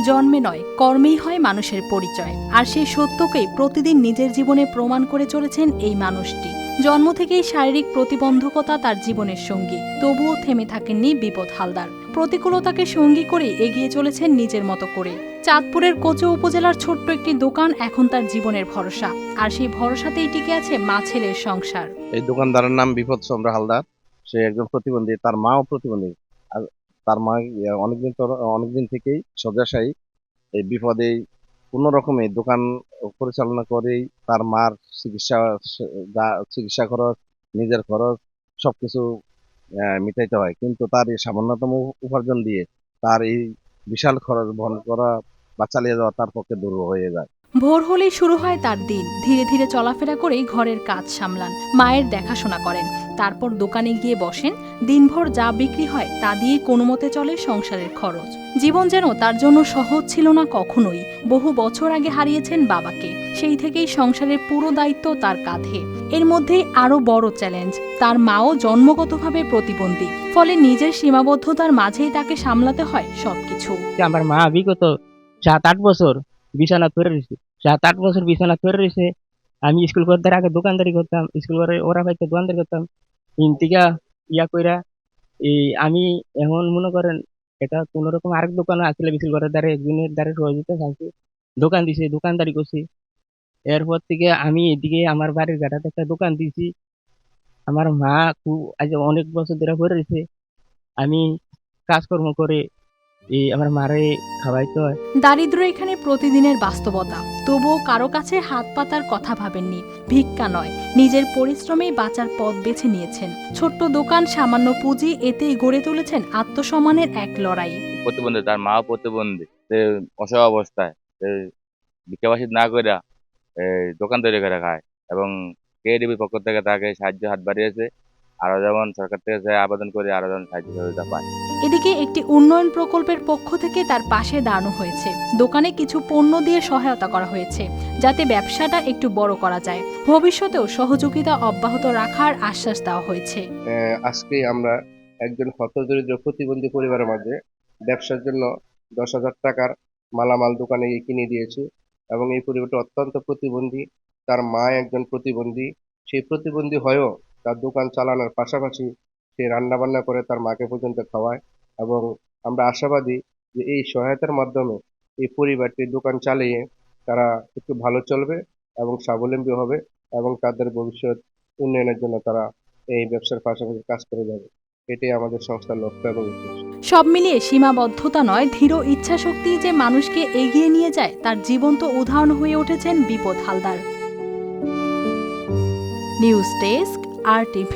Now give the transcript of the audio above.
জন্মে নয়, কর্মেই হয় মানুষের পরিচয়। আর সেই সত্যকেই প্রতিদিন নিজের জীবনে প্রমাণ করে চলেছেন এই মানুষটি। জন্ম থেকেই শারীরিক প্রতিবন্ধকতা তার জীবনের সঙ্গী, তবুও থেমে থাকেননি বিপদ হালদার। প্রতিকূলতাকে সঙ্গী করে এগিয়ে চলেছেন নিজের মতো করে। চাঁদপুরের কোচো উপজেলার ছোট্ট একটি দোকান এখন তার জীবনের ভরসা, আর সেই ভরসাতেই টিকে আছে মা ছেলের সংসার। এই দোকানদারের নাম বিপদ চন্দ্র হালদার। সে একজন প্রতিবন্ধী, তার মাও প্রতিবন্ধী। আর তার মা অনেকদিন থেকেই শয্যাশায়ী। এই বিপদে কোন রকমে দোকান পরিচালনা করেই তার মার চিকিৎসা, চিকিৎসা খরচ, নিজের খরচ সবকিছু মিটাইতে হয়। কিন্তু তার এই সামান্যতম উপার্জন দিয়ে তার এই বিশাল খরচ বহন করা বা চালিয়ে যাওয়া তার পক্ষে দুরূহ হয়ে যায়। ভোর হলেই শুরু হয় তার দিন। ধীরে ধীরে চলাফেরা করেই ঘরের কাজ সামলান, মায়ের দেখাশোনা করেন, তারপর দোকানে গিয়ে বসেন। দিনভর যা বিক্রি হয় তা দিয়েই কোনো মতে চলে সংসারের খরচ। জীবন যেন তার জন্য সহজ ছিল না কখনোই। বহু বছর আগে হারিয়েছেন বাবাকে, সেই থেকেই সংসারের পুরো দায়িত্ব তার কাঁধে। এর মধ্যেই আরো বড় চ্যালেঞ্জ, তার মাও জন্মগতভাবে প্রতিবন্ধী, ফলে নিজের সীমাবদ্ধতার মাঝেই তাকে সামলাতে হয় সবকিছু। আমার মা বিগত 7-8 বছর বিছানা পড়ে রয়েছে। 7-8 বছর বিছানা পড়ে রয়েছে। আমি স্কুল করতে আগে দোকানদারি করতাম, স্কুল করে ওরা হয়তো দোকানদারি করতাম। ইন্তিকা ইয়া কইরা এই আমি এখন মনে করেন এটা কোন রকম আরেক দোকান আসলে বিক্রি করার দ্বারা একজনের দ্বারা সহযোগিতা চাইছি, দোকান দিছি, দোকানদারি করছি। এরপর থেকে আমি এদিকে আমার বাড়ির ঘাটাতে একটা দোকান দিছি। আমার মা খুব আজ অনেক বছর ধরে পড়ে রয়েছে। আমি কাজকর্ম করে আমার মারে খাওয়াইতে হয়। দারিদ্র্য এখানে প্রতিদিনের বাস্তবতা, তবুও কারো কাছে হাত পাতার কথা ভাবেননি। ভিক্ষা নয়, নিজের পরিশ্রমেই বাঁচার পথ বেছে নিয়েছেন। ছোট্ট দোকান, সামান্য পুঁজি, এতেই গড়ে তুলেছেন আত্মসম্মানের এক লড়াই। প্রতিবন্ধী, তার মাও প্রতিবন্ধী। সে অসহায় অবস্থায় সে ভিক্ষাবাসী না কইরা দোকান তৈরি করে খায়, এবং কেডিবির পক্ষ থেকে তাকে সাহায্য হাত বাড়িয়েছে। আরো যেমন সরকার থেকে যে আবেদন করে আরো যেমন সাহায্য সহযোগিতা পায়। এদিকে একটি উন্নয়ন প্রকল্পের পক্ষ থেকে তার পাশে দাঁড়ানো হয়েছে। দোকানে কিছু পণ্য দিয়ে সহায়তা করা হয়েছে, যাতে ব্যবসাটা একটু বড় করা যায়। ভবিষ্যতেও সহযোগিতা অব্যাহত রাখার আশ্বাস দেওয়া হয়েছে। আজকে আমরা একজন হতদরিদ্র প্রতিবন্ধী পরিবারের মাঝে ব্যবসার জন্য 10,000 টাকার মালামাল দোকানে গিয়ে কিনে দিয়েছি। এবং এই পরিবারটি অত্যন্ত প্রতিবন্ধী, তার মা একজন প্রতিবন্ধী। সেই প্রতিবন্ধী হয়েও তার দোকান চালানোর পাশাপাশি সে রান্না বান্না করে তার মাকে পর্যন্ত খাওয়ায়। এবং আমরা আশাবাদী যে এই সহায়তার মাধ্যমে এই পরিবারটি দোকান চালিয়ে তারা একটু ভালো চলবে এবং স্বাবলম্বী হবে, এবং তাদের ভবিষ্যৎ উন্নয়নের জন্য তারা এই ব্যবসার পাশাপাশি কাজ করে যাবে। এটাই আমাদের সংস্থার লক্ষ্য এবং উদ্দেশ্য। সব মিলিয়ে সীমাবদ্ধতা নয়, দৃঢ় ইচ্ছাশক্তি যে মানুষকে এগিয়ে নিয়ে যায়, তার জীবন্ত উদাহরণ হয়ে উঠেছেন বিপদ হালদার। News desk, RTV।